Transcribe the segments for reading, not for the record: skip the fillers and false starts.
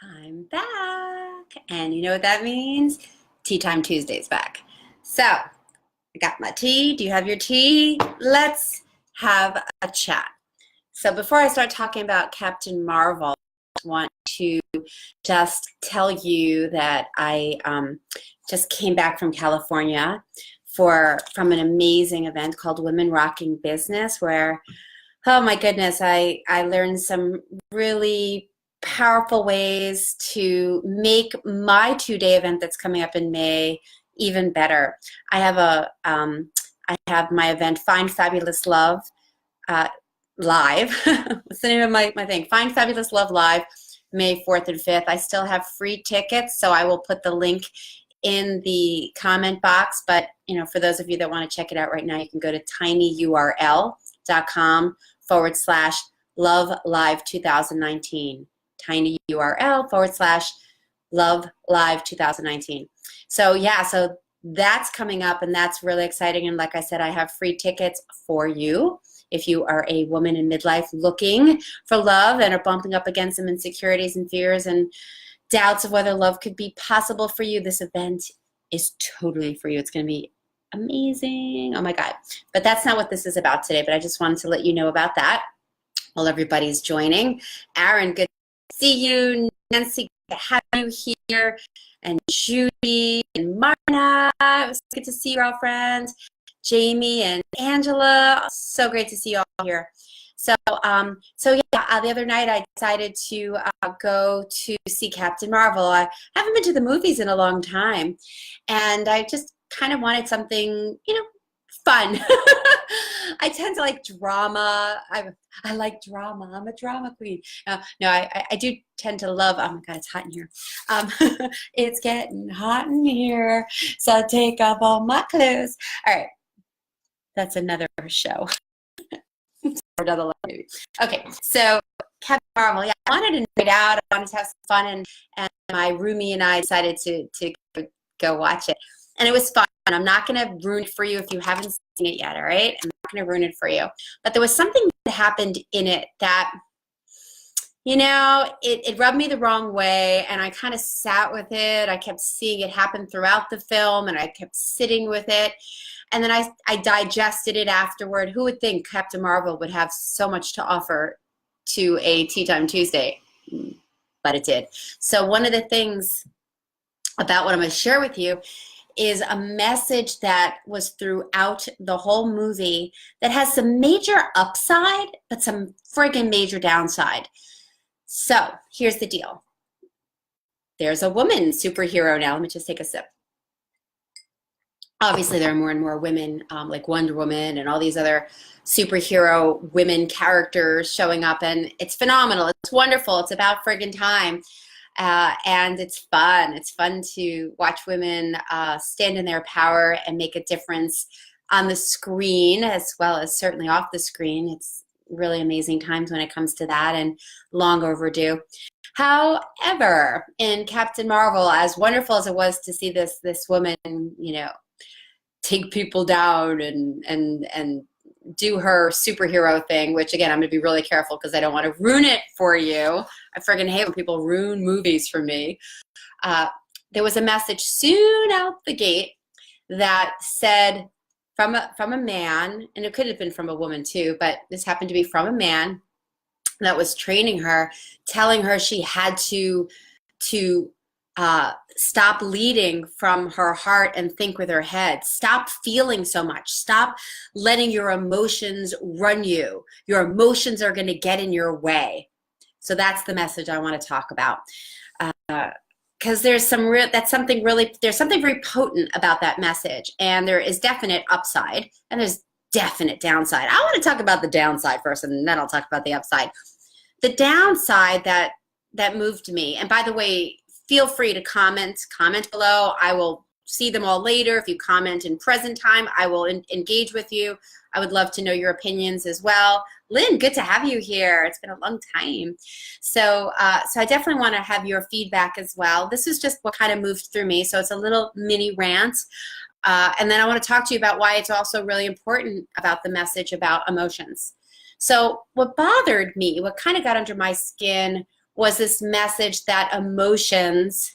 I'm back. And you know what that means? Tea Time Tuesday's back. So, I got my tea. Do you have your tea? Let's have a chat. So, before I start talking about Captain Marvel, I want to just tell you that I just came back from California from an amazing event called Women Rocking Business, where oh my goodness, I learned some really powerful ways to make my 2-day event that's coming up in May even better. I have I have my event Find Fabulous Love uh, live. What's the name of my thing? Find Fabulous Love live, May 4th and 5th. I still have free tickets, so I will put the link in the comment box. But for those of you that want to check it out right now, you can go to tinyurl.com/love live 2019. tinyurl/love live 2019. So yeah, so that's coming up and that's really exciting. And like I said, I have free tickets for you if you are a woman in midlife looking for love and are bumping up against some insecurities and fears and doubts of whether love could be possible for you. This event is totally for you. It's going to be amazing. Oh my God. But that's not what this is about today, but I just wanted to let you know about that while everybody's joining. Aaron, good to see you. Nancy, good to have you here. And Judy and Marna, it was good to see you, girlfriend. Jamie and Angela, so great to see you all here. So, yeah, the other night I decided to go to see Captain Marvel. I haven't been to the movies in a long time, and I just kind of wanted something, fun. I tend to like drama. I like drama. I'm a drama queen. No, I do tend to love. Oh my God, it's hot in here. It's getting hot in here, so take off all my clothes. All right, that's another show. Another movie. Okay, so Captain Marvel. Yeah, I wanted to night out. I wanted to have some fun, and my roomie and I decided to go watch it, and it was fun. I'm not going to ruin it for you if you haven't seen it yet. All right, I'm not going to ruin it for you. But there was something that happened in it that it rubbed me the wrong way, and I kind of sat with it. I kept seeing it happen throughout the film, and I kept sitting with it. And then I digested it afterward. Who would think Captain Marvel would have so much to offer to a Tea Time Tuesday? But it did. So one of the things about what I'm going to share with you is a message that was throughout the whole movie that has some major upside, but some friggin' major downside. So here's the deal. There's a woman superhero now. Let me just take a sip. Obviously, there are more and more women, like Wonder Woman and all these other superhero women characters showing up, and it's phenomenal. It's wonderful. It's about friggin' time, and it's fun. It's fun to watch women stand in their power and make a difference on the screen as well as certainly off the screen. It's really amazing times when it comes to that, and long overdue. However, in Captain Marvel, as wonderful as it was to see this woman, take people down and do her superhero thing, which again, I'm going to be really careful because I don't want to ruin it for you. I friggin' hate when people ruin movies for me. There was a message soon out the gate that said from a man, and it could have been from a woman too, but this happened to be from a man that was training her, telling her she had to stop leading from her heart and think with her head. Stop feeling so much. Stop letting your emotions run you. Your emotions are going to get in your way. So that's the message I want to talk about. Because there's something very potent about that message, and there is definite upside and there's definite downside. I want to talk about the downside first, and then I'll talk about the upside. The downside that moved me, and by the way, feel free to comment below. I will see them all later. If you comment in present time, I will engage with you. I would love to know your opinions as well. Lynn, good to have you here. It's been a long time. So I definitely want to have your feedback as well. This is just what kind of moved through me. So it's a little mini rant. And then I want to talk to you about why it's also really important about the message about emotions. So what bothered me, what kind of got under my skin was this message that emotions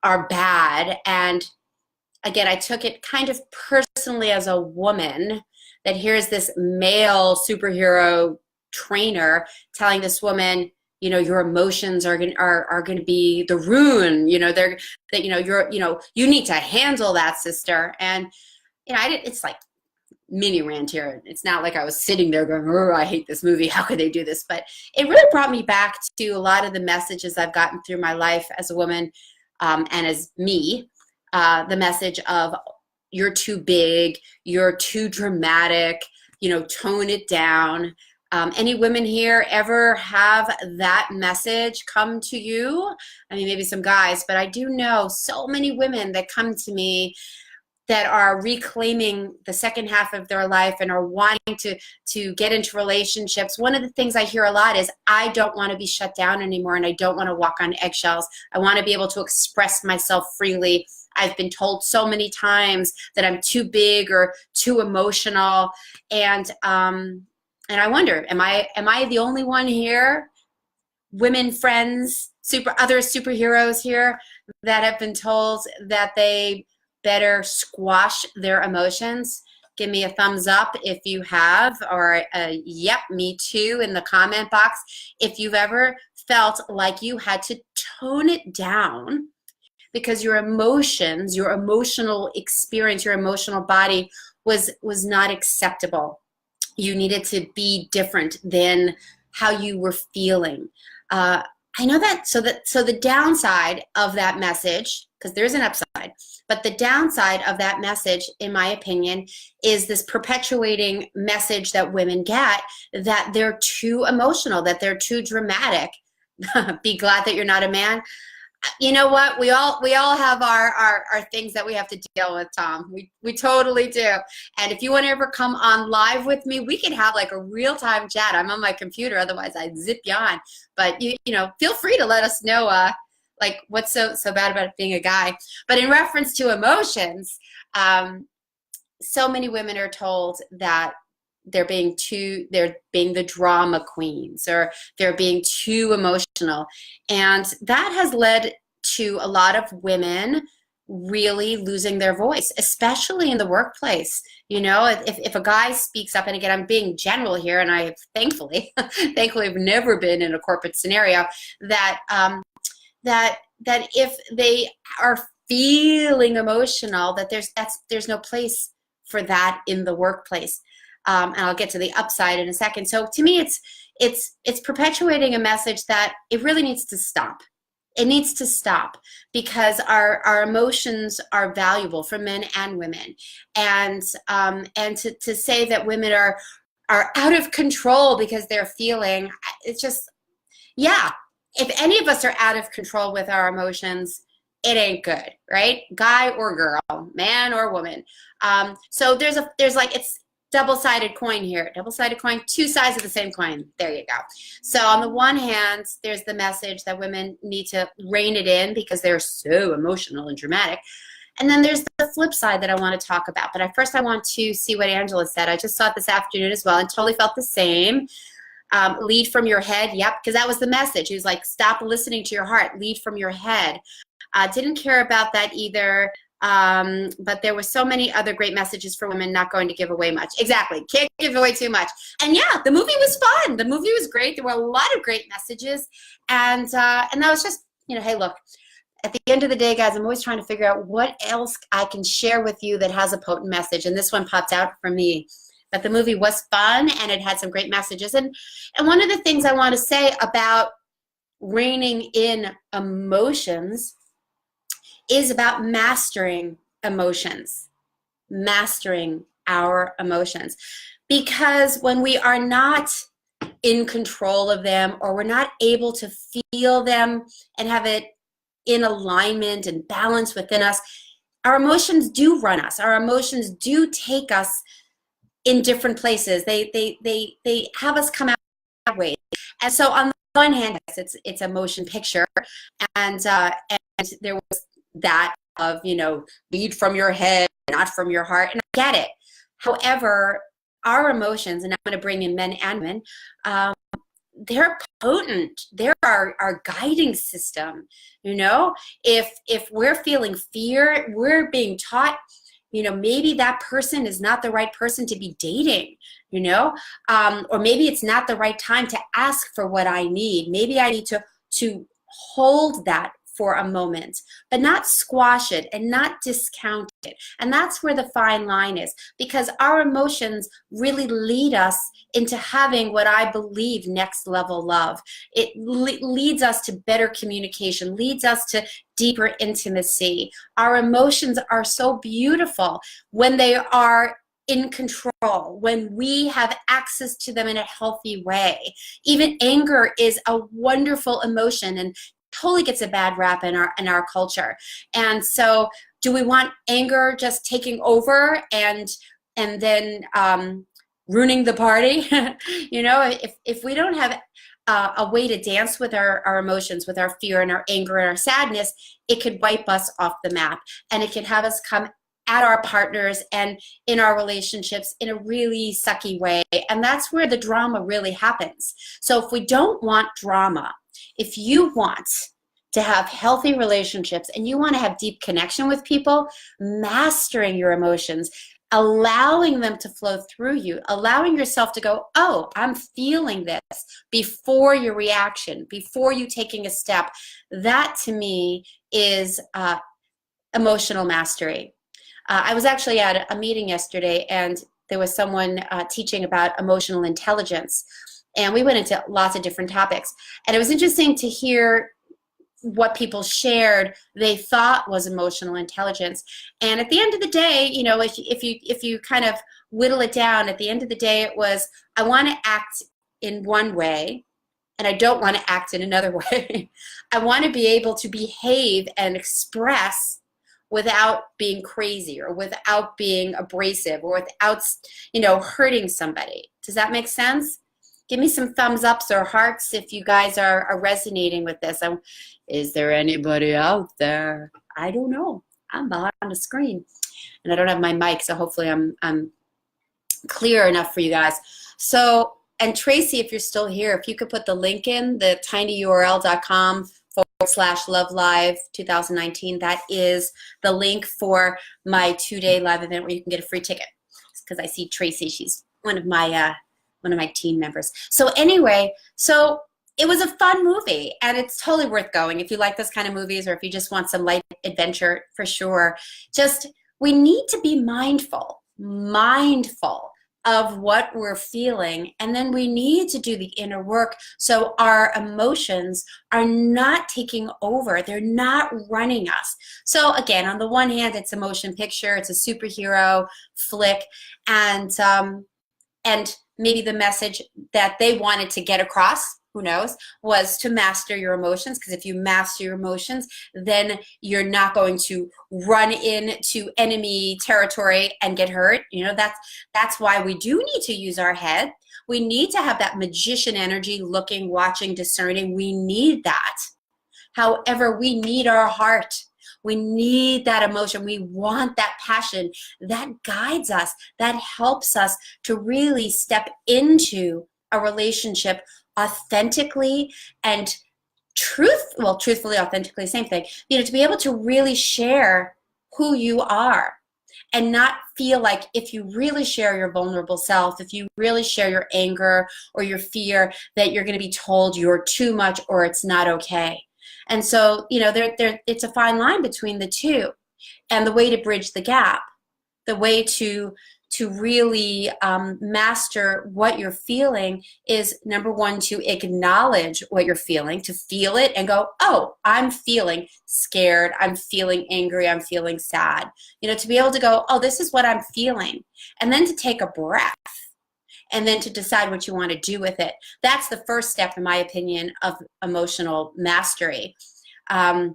are bad. And again, I took it kind of personally as a woman, that here's this male superhero trainer telling this woman, you know, your emotions are going to be the ruin, you know, they're that, you know, you're, you know, you need to handle that, sister. And you know, it's like mini rant here. It's not like I was sitting there going, oh, I hate this movie, how could they do this? But it really brought me back to a lot of the messages I've gotten through my life as a woman, and as me, the message of you're too big, you're too dramatic, you know, tone it down. Any women here ever have that message come to you? I mean, maybe some guys, but I do know so many women that come to me that are reclaiming the second half of their life and are wanting to get into relationships. One of the things I hear a lot is, I don't want to be shut down anymore, and I don't want to walk on eggshells. I want to be able to express myself freely. I've been told so many times that I'm too big or too emotional, and I wonder, am I the only one here, women friends, other superheroes here, that have been told that they better squash their emotions? Give me a thumbs up if you have, or a yep, me too, in the comment box if you've ever felt like you had to tone it down because your emotions, your emotional experience, your emotional body was not acceptable. You needed to be different than how you were feeling. I know that. So the downside of that message, because there's an upside, but the downside of that message, in my opinion, is this perpetuating message that women get, that they're too emotional, that they're too dramatic. Be glad that you're not a man. You know what? We all have our things that we have to deal with, Tom. We totally do. And if you want to ever come on live with me, we can have like a real-time chat. I'm on my computer, otherwise I'd zip you on. But you know, feel free to let us know like what's so bad about being a guy. But in reference to emotions, so many women are told that they're being the drama queens, or they're being too emotional. And that has led to a lot of women really losing their voice, especially in the workplace. You know, if a guy speaks up, and again, I'm being general here, and I thankfully have never been in a corporate scenario, that if they are feeling emotional, that there's no place for that in the workplace. And I'll get to the upside in a second. So to me, it's perpetuating a message that it really needs to stop. It needs to stop, because our emotions are valuable for men and women. And to say that women are out of control because they're feeling, it's just, yeah. If any of us are out of control with our emotions, it ain't good, right? Guy or girl, man or woman. So there's like, it's double-sided coin here. Double-sided coin, two sides of the same coin. There you go. So on the one hand, there's the message that women need to rein it in because they're so emotional and dramatic. And then there's the flip side that I want to talk about. But first I want to see what Angela said. I just saw it this afternoon as well and totally felt the same. Lead from your head. Yep, because that was the message. He was like, stop listening to your heart. Lead from your head. Didn't care about that either. But there were so many other great messages for women. Not going to give away much. Exactly. Can't give away too much. And yeah, the movie was fun. The movie was great. There were a lot of great messages. And that was just, you know, hey, look, at the end of the day, guys, I'm always trying to figure out what else I can share with you that has a potent message. And this one popped out for me. But the movie was fun, and it had some great messages. And one of the things I want to say about reining in emotions is about mastering emotions, mastering our emotions. Because when we are not in control of them, or we're not able to feel them and have it in alignment and balance within us, our emotions do run us. Our emotions do take us in different places. They have us come out that way. And so on the one hand, it's a motion picture, and there was that of, you know, lead from your head, not from your heart, and I get it. However, our emotions, and I'm going to bring in men and women, they're potent. They're our guiding system. You know, if we're feeling fear, we're being taught, you know, maybe that person is not the right person to be dating, you know, or maybe it's not the right time to ask for what I need. Maybe I need to hold that for a moment, but not squash it and not discount it. And that's where the fine line is, because our emotions really lead us into having what I believe next level love. It leads us to better communication, leads us to deeper intimacy. Our emotions are so beautiful when they are in control, when we have access to them in a healthy way. Even anger is a wonderful emotion and totally gets a bad rap in our culture. And so do we want anger just taking over and then ruining the party? You know, if we don't have a way to dance with our emotions, with our fear and our anger and our sadness, it could wipe us off the map, and it can have us come at our partners and in our relationships in a really sucky way. And that's where the drama really happens. So if we don't want drama, if you want to have healthy relationships and you want to have deep connection with people, mastering your emotions, allowing them to flow through you, allowing yourself to go, oh, I'm feeling this, before your reaction, before you taking a step, that to me is emotional mastery. I was actually at a meeting yesterday, and there was someone teaching about emotional intelligence, and we went into lots of different topics, and it was interesting to hear what people shared they thought was emotional intelligence. And at the end of the day, you know, if you kind of whittle it down, at the end of the day, it was, I want to act in one way and I don't want to act in another way. I want to be able to behave and express without being crazy or without being abrasive or without, you know, hurting somebody. Does that make sense? Give me some thumbs ups or hearts if you guys are resonating with this. Is there anybody out there? I don't know. I'm behind the screen and I don't have my mic, so hopefully I'm clear enough for you guys. So, and Tracy, if you're still here, if you could put the link in, the tinyurl.com/Love Live 2019. That is the link for my 2-day live event where you can get a free ticket. Because I see Tracy, she's one of my team members. So anyway, so it was a fun movie, and it's totally worth going if you like this kind of movies, or if you just want some light adventure, for sure. Just, we need to be mindful of what we're feeling, and then we need to do the inner work so our emotions are not taking over. They're not running us. So again, on the one hand, it's a motion picture, it's a superhero flick, and maybe the message that they wanted to get across, who knows, was to master your emotions, because if you master your emotions, then you're not going to run into enemy territory and get hurt. You know, that's why we do need to use our head. We need to have that magician energy, looking, watching, discerning. We need that. However, we need our heart. We need that emotion. We want that passion that guides us, that helps us to really step into a relationship authentically and truthfully, authentically, same thing. You know, to be able to really share who you are and not feel like, if you really share your vulnerable self, if you really share your anger or your fear, that you're going to be told you're too much or it's not okay. And so, you know, it's a fine line between the two. And the way to bridge the gap, the way to really master what you're feeling is, number one, to acknowledge what you're feeling, to feel it and go, oh, I'm feeling scared, I'm feeling angry, I'm feeling sad. You know, to be able to go, oh, this is what I'm feeling. And then to take a breath and then to decide what you want to do with it. That's the first step, in my opinion, of emotional mastery. You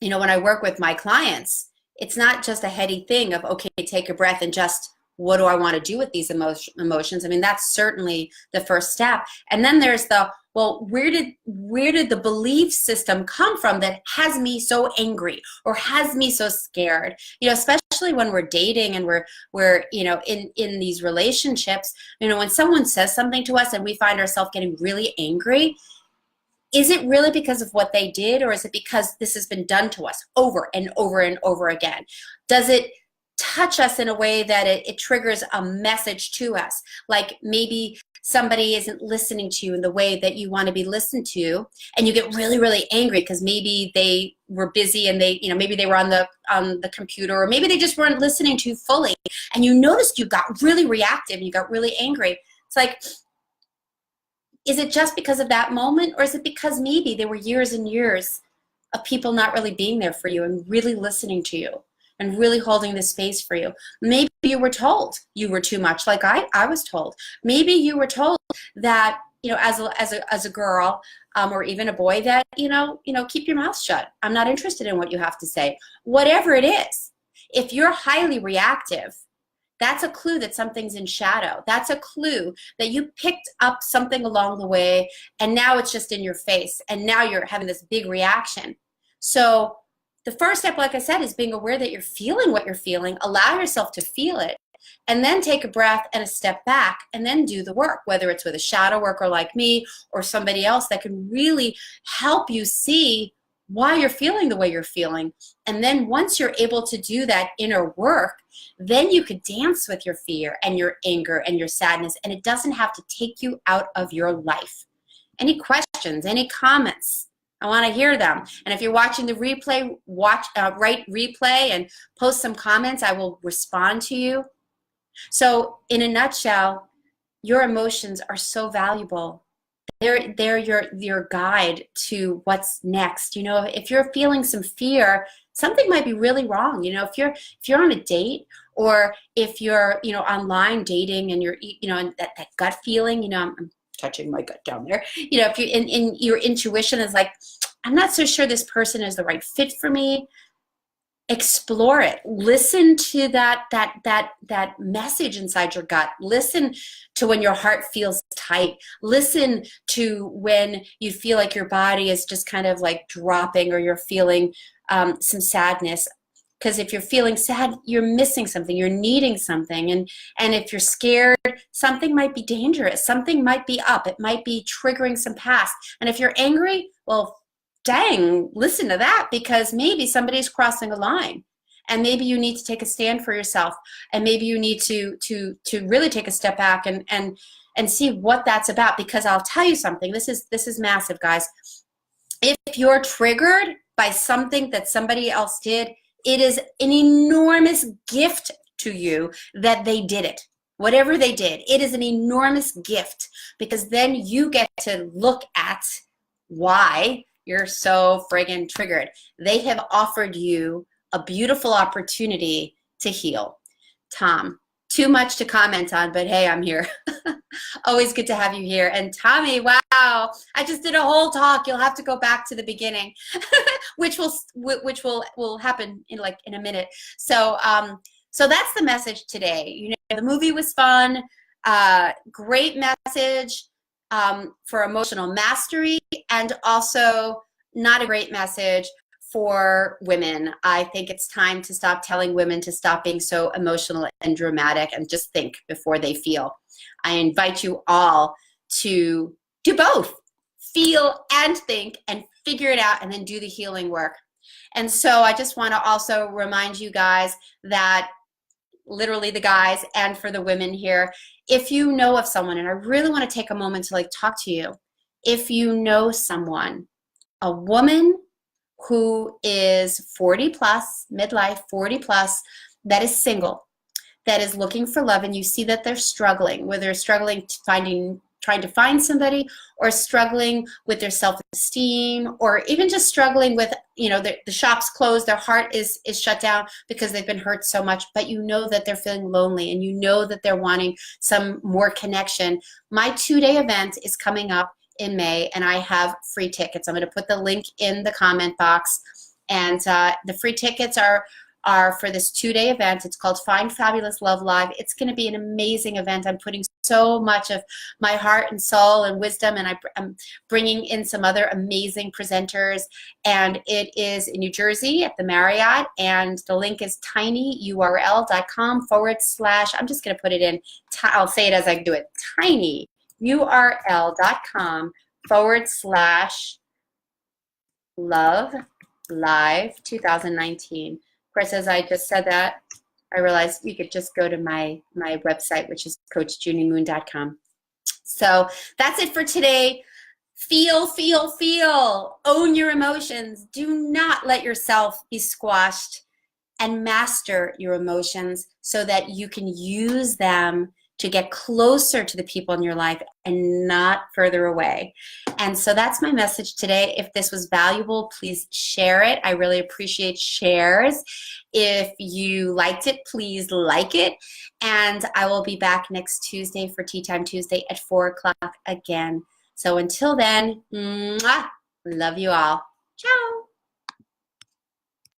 know, when I work with my clients, it's not just a heady thing of, okay, take a breath and just what do I want to do with these emotions? I mean, that's certainly the first step. And then there's the, well, where did the belief system come from that has me so angry or has me so scared? Especially when we're dating and we're in these relationships, when someone says something to us and we find ourselves getting really angry, is it really because of what they did, or is it because this has been done to us over and over and over again? Does it touch us in a way that it triggers a message to us? Like maybe somebody isn't listening to you in the way that you want to be listened to, and you get really, really angry because maybe they were busy and maybe they were on the computer, or maybe they just weren't listening to you fully, and you noticed you got really reactive and you got really angry. It's like, is it just because of that moment, or is it because maybe there were years and years of people not really being there for you and really listening to you and really holding the space for you? Maybe you were told you were too much, like I was told. Maybe you were told that, as a girl, or even a boy, that, keep your mouth shut. I'm not interested in what you have to say. Whatever it is, if you're highly reactive, that's a clue that something's in shadow. That's a clue that you picked up something along the way, and now it's just in your face, and now you're having this big reaction. So the first step, like I said, is being aware that you're feeling what you're feeling. Allow yourself to feel it, and then take a breath and a step back, and then do the work, whether it's with a shadow worker like me or somebody else that can really help you see why you're feeling the way you're feeling. And then once you're able to do that inner work, then you could dance with your fear and your anger and your sadness, and it doesn't have to take you out of your life. Any questions, any comments? I want to hear them. And if you're watching the replay, write replay and post some comments. I will respond to you. So in a nutshell, your emotions are so valuable. They're your guide to what's next. If you're feeling some fear, something might be really wrong. If you're on a date, or if you're online dating, and you're and that gut feeling, I'm touching my gut down there. If you in your intuition is like, I'm not so sure this person is the right fit for me. Explore it. Listen to that message inside your gut. Listen to when your heart feels tight. Listen to when you feel like your body is just kind of like dropping, or you're feeling some sadness. Because if you're feeling sad, you're missing something. You're needing something. And if you're scared, something might be dangerous. Something might be up. It might be triggering some past. And if you're angry, well, dang, listen to that, because maybe somebody's crossing a line, and maybe you need to take a stand for yourself, and maybe you need to really take a step back and see what that's about. Because I'll tell you something, this is massive, guys. If you're triggered by something that somebody else did, it is an enormous gift to you that they did it. Whatever they did, it is an enormous gift, because then you get to look at why you're so friggin' triggered. They have offered you a beautiful opportunity to heal. Tom, too much to comment on, but hey, I'm here. Always good to have you here. And Tommy, wow, I just did a whole talk. You'll have to go back to the beginning, which will happen in a minute. So that's the message today. The movie was fun. Great message. For emotional mastery, and also not a great message for women. I think it's time to stop telling women to stop being so emotional and dramatic and just think before they feel. I invite you all to do both. Feel and think and figure it out, and then do the healing work. And so I just want to also remind you guys that, literally the guys and for the women here, if you know of someone, and I really want to take a moment to talk to you, if you know someone, a woman who is 40 plus, midlife, 40 plus, that is single, that is looking for love, and you see that they're struggling, whether they're struggling trying to find somebody, or struggling with their self-esteem, or even just struggling with, the shop's closed, their heart is shut down because they've been hurt so much, but you know that they're feeling lonely, and you know that they're wanting some more connection. My 2-day event is coming up in May, and I have free tickets. I'm going to put the link in the comment box, and the free tickets are are for this 2-day event. It's called Find Fabulous Love Live. It's going to be an amazing event. I'm putting so much of my heart and soul and wisdom, and I'm bringing in some other amazing presenters. And it is in New Jersey at the Marriott, and the link is tinyurl.com / I'm just going to put it in, I'll say it as I do it, tinyurl.com / love live 2019. Of course, as I just said that, I realized you could just go to my website, which is coachjuniimoon.com. So that's it for today. Feel, feel, feel. Own your emotions. Do not let yourself be squashed, and master your emotions so that you can use them to get closer to the people in your life and not further away. And so that's my message today. If this was valuable, please share it. I really appreciate shares. If you liked it, please like it. And I will be back next Tuesday for Tea Time Tuesday at 4 o'clock again. So until then, mwah, love you all. Ciao.